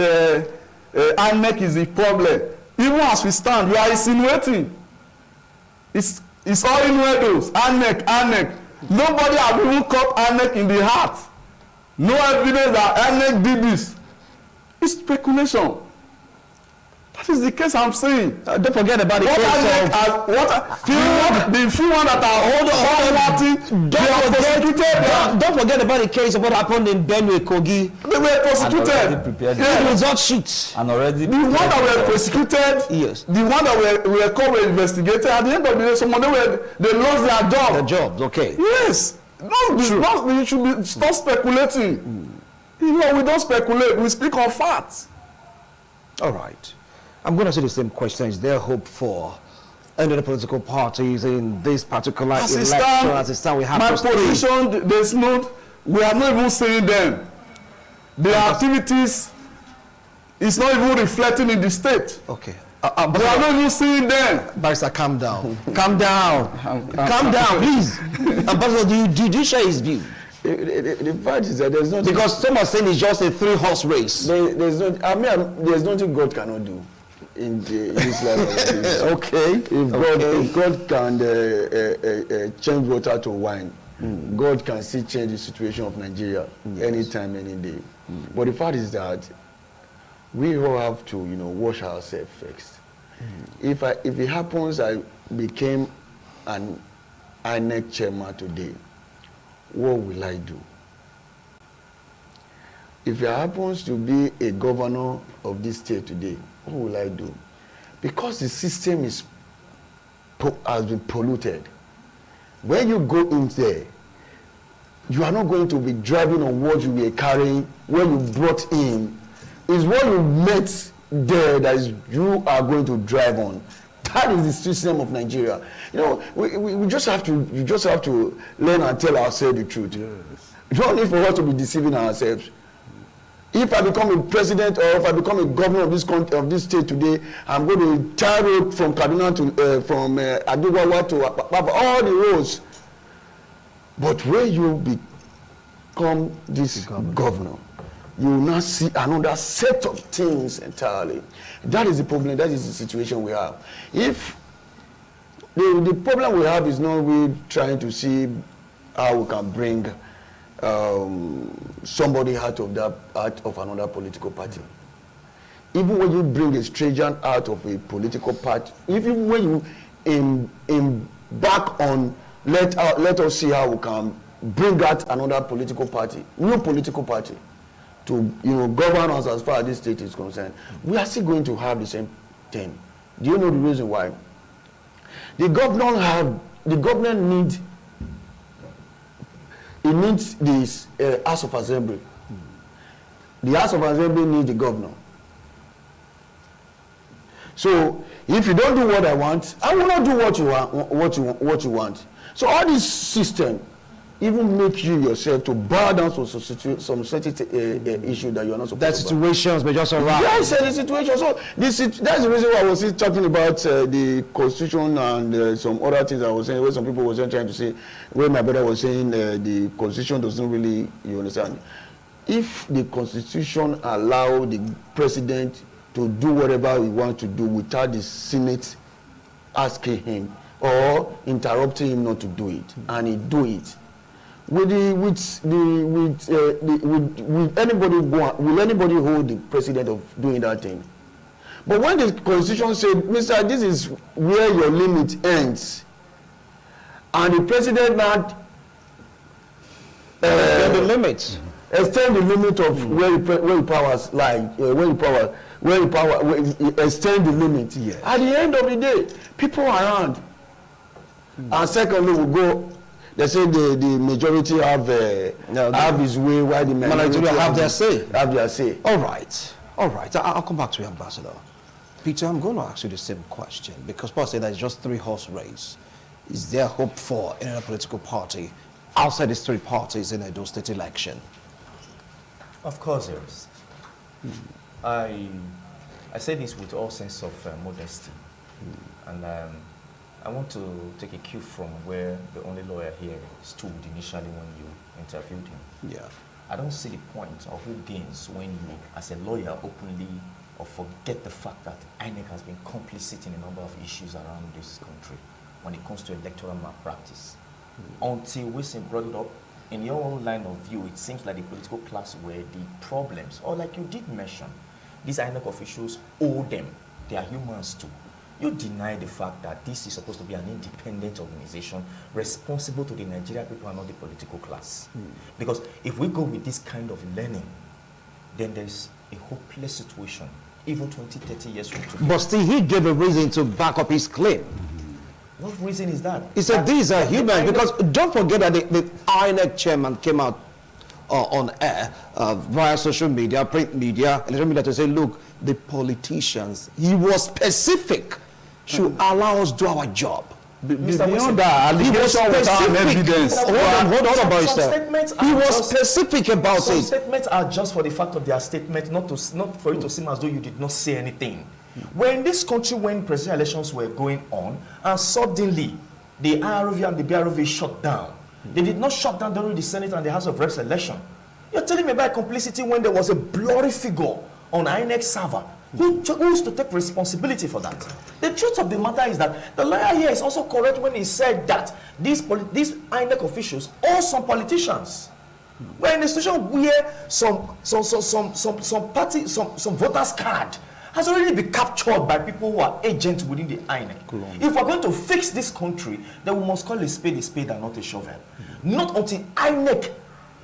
INEC is the problem. Even as we stand, we are insinuating. It's all innuendos. INEC. Nobody has even caught INEC in the heart. No evidence that INEC did this. It's speculation. That is the case I'm saying. Don't forget about the case of... the few ones that are Don't forget about the case of what happened in Benue, Kogi. They were prosecuted. Yeah, result sheets. And already... The one that were prosecuted, yes. The one that were called were investigated. At the end of the day, they lost their job. Their jobs, okay. Yes. We should be stop speculating. You know, we don't speculate. We speak on facts. All right. I'm going to say the same question. Is there hope for any of the political parties in this particular election? As it stands, we have my position, there's no, we are not even seeing them. Their activities is not even reflecting in the state. Okay. We are not even seeing them. Barrister, calm down. Calm down. Calm down, please. Ambassador, do you share his view? The fact is that there's nothing... Because some are saying it's just a three-horse race. There's nothing God cannot do in this life. Okay. If God can change water to wine, God can still change the situation of Nigeria anytime, any day. But the fact is that we all have to, wash ourselves first. If it happens, I became an INEC chairman today, what will I do? If it happens to be a governor of this state today, what will I do? Because the system has been polluted. When you go in there, you are not going to be driving on what you were carrying, what you brought in. It's what you met there that you are going to drive on. That is the system of Nigeria. We just have to learn and tell ourselves the truth. Yes. You don't need for us to be deceiving ourselves. If I become a president or if I become a governor of this state today, I'm going to tie road from Kaduna to from Aduwawa to all the roads. But when you become this governor, you will not see another set of things entirely. That is the problem. That is the situation we have. If the problem we have is not we trying to see how we can bring somebody out of another political party. Even when you bring a stranger out of a political party, even when you embark on let us see how we can bring out another political party, new political party, to govern us as far as this state is concerned, we are still going to have the same thing. Do you know the reason why? The governor needs this House of Assembly. The House of Assembly needs the governor. So if you don't do what I want, I will not do what you want. So all this system even make you yourself to bow down to some certain issue that you are not supposed to. That situations may just arise. Yes, the situation. So that's the reason why I was talking about the constitution and some other things I was saying, where some people were trying to say, where my brother was saying the constitution doesn't really, you understand. If the constitution allow the president to do whatever he wants to do without the Senate asking him or interrupting him not to do it, and he do it, will anybody hold the president of doing that thing? But when the constitution said, Mr. This is where your limit ends, and the president not the limits. Extend the limit of where the powers lie, extend the limit. Yes. At the end of the day, people around, and secondly, we go. They say the majority have his way, while the minority have their say. Have their say. All right. I'll come back to you, Ambassador. Peter, I'm going to ask you the same question, because Paul said that it's just 3-horse race. Is there hope for another political party outside these 3 parties in Edo State election? Of course there is. I say this with all sense of modesty. And I want to take a cue from where the only lawyer here stood initially when you interviewed him. Yeah. I don't see the point or who gains when you, as a lawyer, openly or forget the fact that INEC has been complicit in a number of issues around this country when it comes to electoral malpractice. Until Wilson brought it up, in your own line of view, it seems like the political class were the problems. Or like you did mention, these INEC officials owe them. They are humans too. You deny the fact that this is supposed to be an independent organization responsible to the Nigerian people and not the political class. Because if we go with this kind of learning, then there's a hopeless situation, even 20, 30 years from today. But still, he gave a reason to back up his claim. What reason is that? He said these are humans, because don't forget that the INEC chairman came out on air via social media, print media, electronic media to say, look, the politicians, he was specific, should allow us do our job. Beyond that, allegation without evidence. Hold on, Barrister. He was specific about some it. Statements are just for the fact of their statement, not for it to seem as though you did not say anything. When this country, when presidential elections were going on, and suddenly the IRV and the BRV shut down, they did not shut down during the Senate and the House of Reps election. You're telling me about complicity when there was a blurry figure on INEC server. Who used to take responsibility for that? The truth of the matter is that the lawyer here is also correct when he said that these INEC officials or some politicians were in a situation where some voters card has already been captured by people who are agents within the INEC. If we're going to fix this country, then we must call a spade and not a shovel. Not until INEC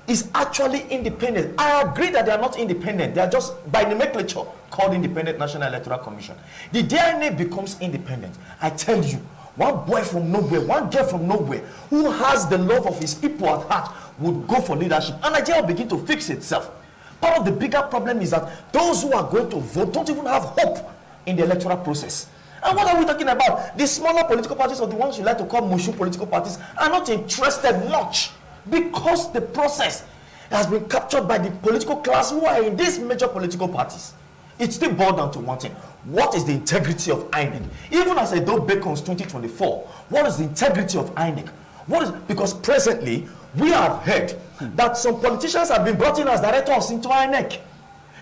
is actually independent. I agree that they are not independent. They are just by nomenclature called Independent National Electoral Commission. The DNA becomes independent. I tell you, one boy from nowhere, one girl from nowhere, who has the love of his people at heart would go for leadership. And Nigeria will begin to fix itself. Part of the bigger problem is that those who are going to vote don't even have hope in the electoral process. And what are we talking about? The smaller political parties, or the ones you like to call mushu political parties, are not interested much, because the process has been captured by the political class who are in these major political parties. It still boils down to one thing. What is the integrity of INEC? Even as Edo beckons 2024, what is the integrity of INEC? Because presently, we have heard that some politicians have been brought in as directors into INEC.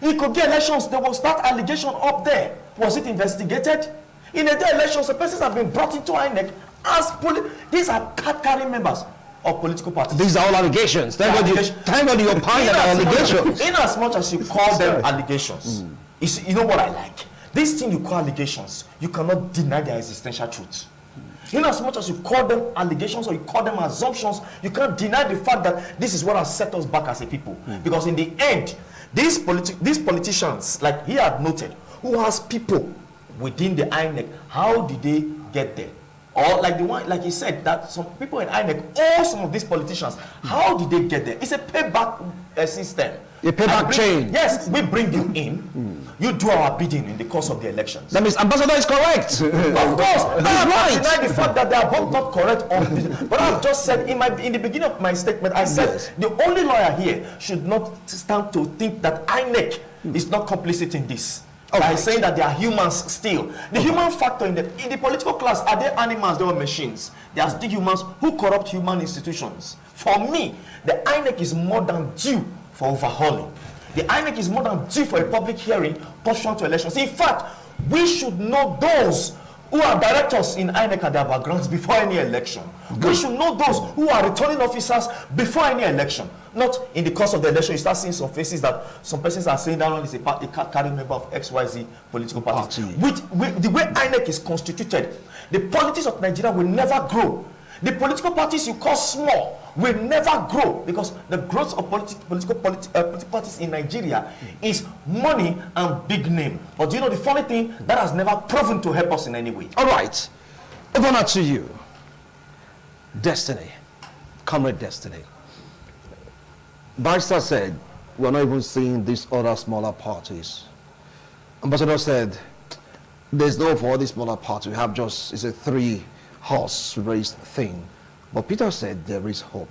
In Kogi elections, they will start allegation up there. Was it investigated? In the elections, the persons have been brought into INEC as these are card-carrying members of political parties. These are all allegations. Thank God you opine that allegations. In as much as you call them allegations, you know what I like? This thing you call allegations, you cannot deny their existential truth. In as much as you call them allegations or you call them assumptions, you can't deny the fact that this is what has set us back as a people. Because in the end, these politicians, like he had noted, who has people within the INEC, how did they get there? Or like the one, like he said, that some people in INEC owe some of these politicians. How did they get there? It's a payback system. A payback chain. Yes, we bring you in. You do our bidding in the course of the elections. That means Ambassador is correct. Of course, I deny the fact that they are both not correct on this. But I've just said in the beginning of my statement, I said the only lawyer here should not stand to think that INEC is not complicit in this. By saying that they are humans still. The human factor in the political class, are they animals, they are machines? They are still humans who corrupt human institutions. For me, the INEC is more than due for overhauling. The INEC is more than due for a public hearing pursuant to elections. In fact, we should know those who are directors in INEC and their backgrounds before any election. We should know those who are returning officers before any election. Not in the course of the election, you start seeing some faces that some persons are saying that one is a carrying member of XYZ political party. With the way INEC is constituted, the politics of Nigeria will never grow. The political parties you call small will never grow because the growth of political parties in Nigeria is money and big name. But you know the funny thing, that has never proven to help us in any way. All right. Over now to you. Destiny. Comrade Destiny. Barrister said, we're not even seeing these other smaller parties. Ambassador said, there's no for all these smaller parties. We have just, it's a 3-horse race thing. But Peter said there is hope.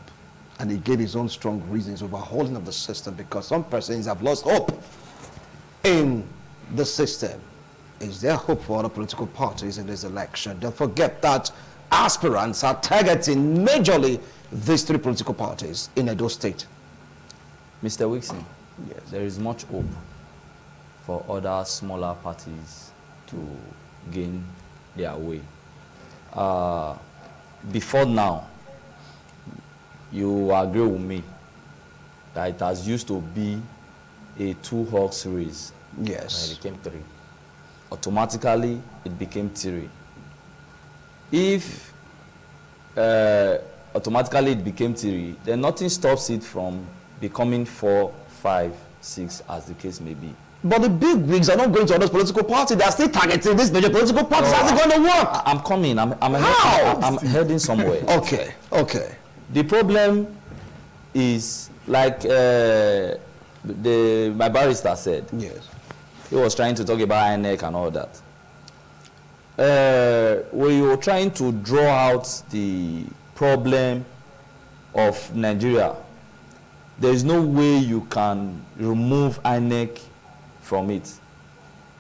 And he gave his own strong reasons overhauling of the system because some persons have lost hope in the system. Is there hope for other political parties in this election? Don't forget that aspirants are targeting majorly these 3 political parties in Edo State. Mr. Wixon, yes, there is much hope for other smaller parties to gain their way. Before now, you agree with me that it has used to be a 2-horse race. Yes. And it became 3. Automatically, it became 3. If automatically it became 3, then nothing stops it from becoming 4, 5, 6, as the case may be. But the big wigs are not going to other political parties. They are still targeting these major political parties. How's it going to work? I'm coming. I'm heading somewhere. Okay. The problem is, like my barrister said, yes, he was trying to talk about INEC and all that. We were trying to draw out the problem of Nigeria. There is no way you can remove INEC from it.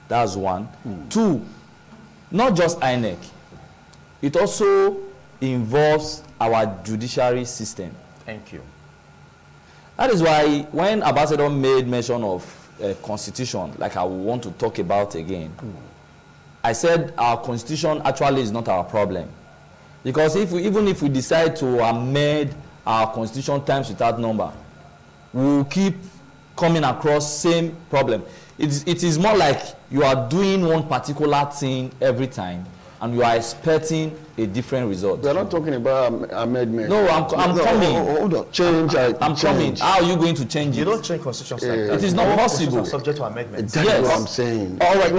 That's one. 2, not just INEC. It also involves our judiciary system. Thank you. That is why when Ambassador made mention of a constitution, like I want to talk about again, I said our constitution actually is not our problem. Because even if we decide to amend our constitution times without number, we will keep coming across same problem. It is more like you are doing one particular thing every time and you are expecting a different result. We're not talking about amendment. No, I'm coming. Hold on. Change. I'm coming. How are you going to change it? You don't change constitutions like that. It is not possible. Subject to amendment. That's Yes. what I'm saying. All right.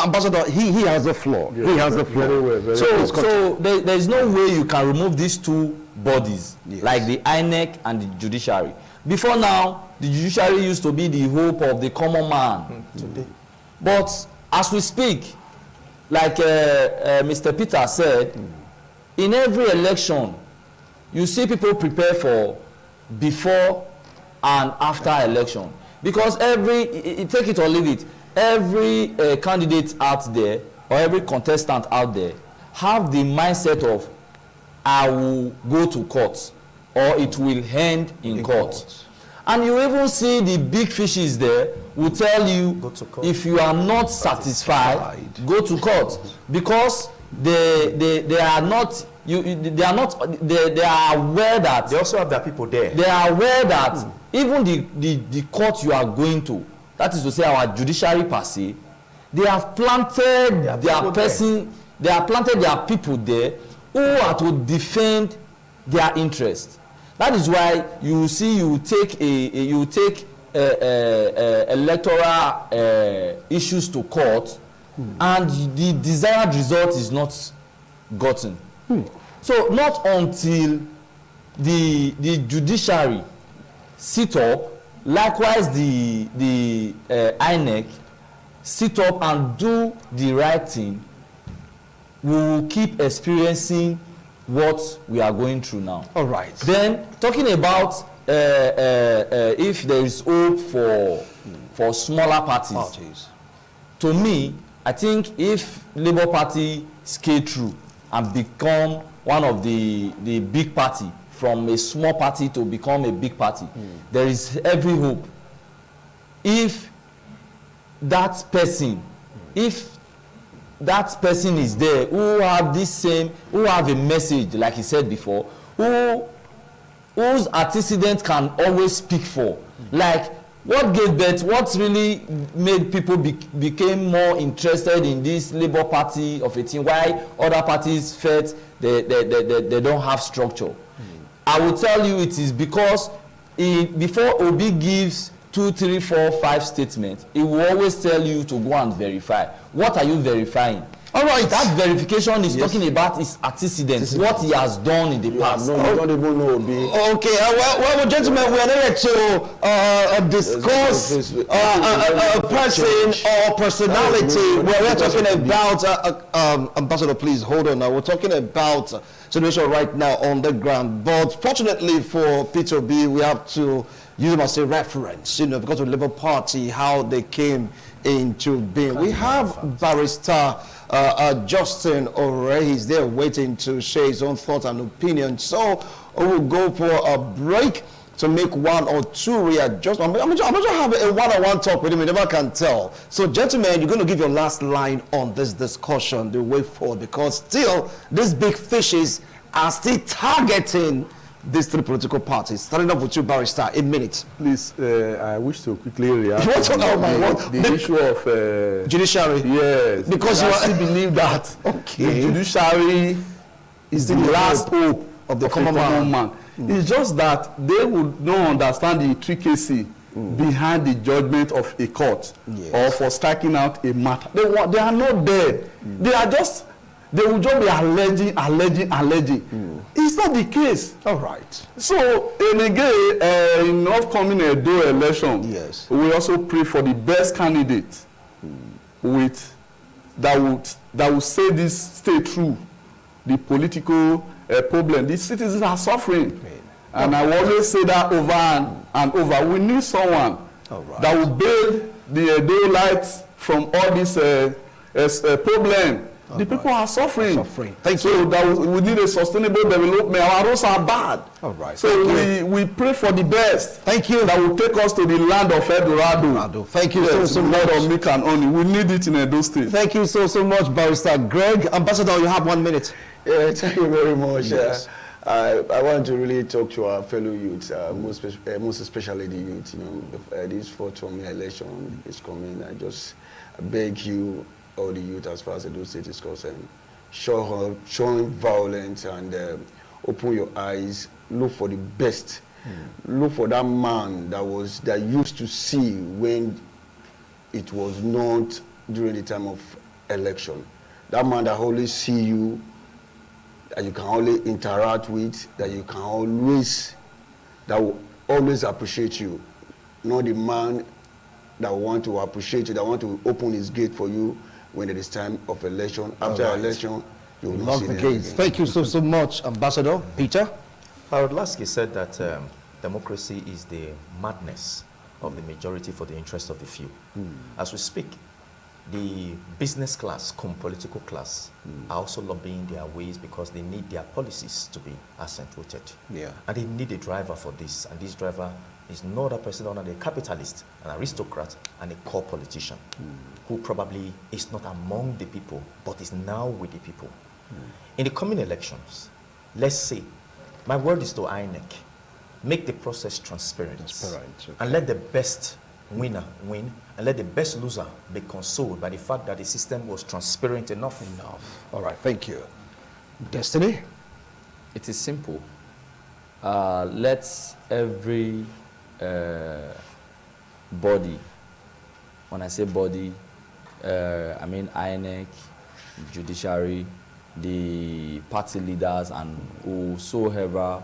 Ambassador, he has the floor. Yeah. He has the floor. Very well. So there is no way you can remove these 2 bodies, yes, like the INEC and the judiciary. Before now, the judiciary used to be the hope of the common man. Today. But as we speak, like Mr. Peter said, in every election, you see people prepare for before and after election. Because take it or leave it, every candidate out there, or every contestant out there, have the mindset of, I will go to court. or it will end in court. And you even see the big fishes there will tell you, go to court. If you are not satisfied, go to court, because they are not they are aware that they also have their people there. They are aware that even the court you are going to, that is to say our judiciary per se, they have planted their person, they have planted their people there who are to defend their interest. That is why you see you take electoral issues to court, and the desired result is not gotten. So not until the judiciary sit up, likewise the INEC sit up and do the right thing, we will keep experiencing what we are going through now. All right. Then talking about if there is hope for smaller parties, to me, I think if Labour Party scale through and become one of the big party, from a small party to become a big party, there is every hope. If that person is there who have a message, like he said before, whose antecedent can always speak for, like what gave birth, what really made people became more interested in this Labour Party of a thing, why other parties felt they don't have structure. I will tell you it is because before Obi gives 2, 3, 4, 5 statements, he will always tell you to go and verify. What are you verifying? All right, that verification is talking about his antecedents, what he has done in the past. No, you don't even know, Obi. Okay, well, gentlemen, we are not here to discuss a person or personality. We're talking about, Ambassador, please hold on now. We're talking about situation right now on the ground. But fortunately for Peter B, we have to use him as a reference, because of the Labour Party, how they came into being. We have Barrister Justin Ore. He's there waiting to share his own thoughts and opinions. So we'll go for a break to make 1 or 2 readjustments. I'm going to have a one-on-one talk with him. You never can tell. So, gentlemen, you're going to give your last line on this discussion, the way forward, because still these big fishes are still targeting these 3 political parties. Starting off with you, Barrister, a minute. Please, I wish to quickly react to the issue of judiciary. Yes, because I still believe that the judiciary is the last hope of the common man. It's just that they would not understand the intricacy behind the judgment of a court or for striking out a matter. They are not there. They will just be alleging. It's not the case. All right. So, and again, in upcoming EDO election, we also pray for the best candidate that would say this stay true. The political problem. The citizens are suffering. And I will always say that over and over. We need someone that will build the EDO lights from all this problem. The people are suffering. Thank you. So that we need a sustainable development. Our roads are bad. All right. So we pray for the best. Thank you. That will take us to the land of Eldorado. Thank you so much. Land of milk and honey. We need it in Edo State. Thank you so much, Barrister Greg. Ambassador, you have 1 minute. Yeah, thank you very much. Yes. I want to really talk to our fellow youths, most especially the youth. This 4th election is coming. I just beg you, all the youth, as far as Edo State is concerned, showing violence and open your eyes, look for the best. Look for that man that used to see when it was not during the time of election. That man that always see you, that you can only interact with, that you can always, that will always appreciate you. Not the man that want to appreciate you, that want to open his gate for you when it is time of election. After election, you will not see the gates. Thank you so much, Ambassador. Peter? Harold Lasky said that democracy is the madness of the majority for the interest of the few. As we speak, The business class, political class, are also lobbying their ways because they need their policies to be accentuated. Yeah. And they need a driver for this. And this driver is no other person other than a capitalist, an aristocrat, and a core politician who probably is not among the people, but is now with the people. In the coming elections, let's say, my word is to INEC, make the process transparent. Okay. And let the best winner win, and let the best loser be consoled by the fact that the system was transparent enough. All right, thank you. Destiny? It is simple. Let every body, when I say body, I mean INEC, judiciary, the party leaders, and whosoever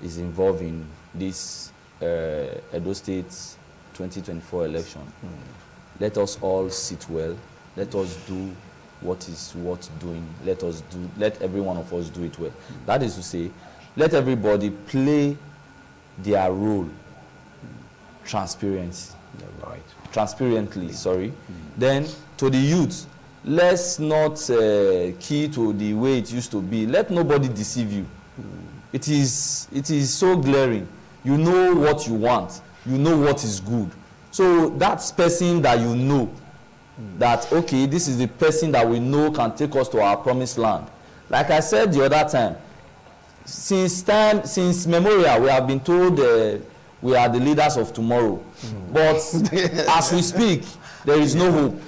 is involved in this Edo State 2024 election. Let us all sit well. Let us do what is worth doing. Let every one of us do it well. That is to say, let everybody play their role transparently, sorry. Then to the youth, let's not key to the way it used to be. Let nobody deceive you. It is so glaring. You know what you want. You know what is good. So that person that you know, that, okay, this is the person that we know can take us to our promised land. Like I said the other time, since memorial, we have been told we are the leaders of tomorrow. But as we speak, there is no hope.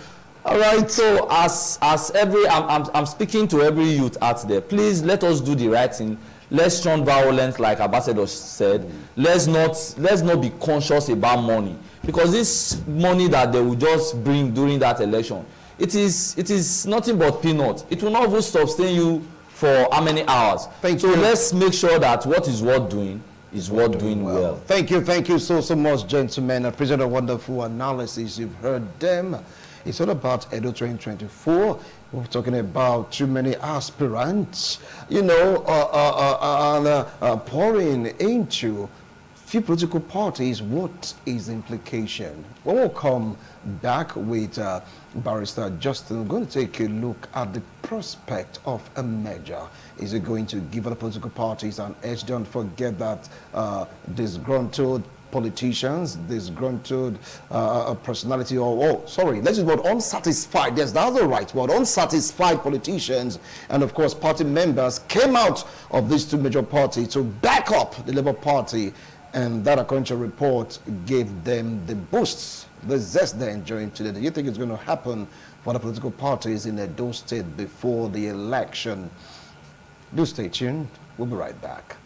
All right, so as I'm speaking to every youth out there, please let us do the right thing. Let's shun violence, like Ambassador said. Let's not be conscious about money, because this money that they will just bring during that election, it is nothing but peanuts. It will not even sustain you for how many hours. Thank you. Let's make sure that what is worth doing is worth doing well. Thank you so much, gentlemen. I appreciate a wonderful analysis. You've heard them. It's all about Edo 2024. We're talking about too many aspirants, you know, pouring into few political parties. What is the implication? When we'll come back with Barrister Justin, we're going to take a look at the prospect of a merger. Is it going to give other political parties an edge? Don't forget that disgruntled politicians, disgruntled personality, let's use word unsatisfied. Yes, that's the right word. Unsatisfied politicians and, of course, party members came out of these two major parties to back up the Labour Party, and that, according to a report, gave them the boosts, the zest they're enjoying today. Do you think it's going to happen for the political parties in Edo State before the election? Do stay tuned. We'll be right back.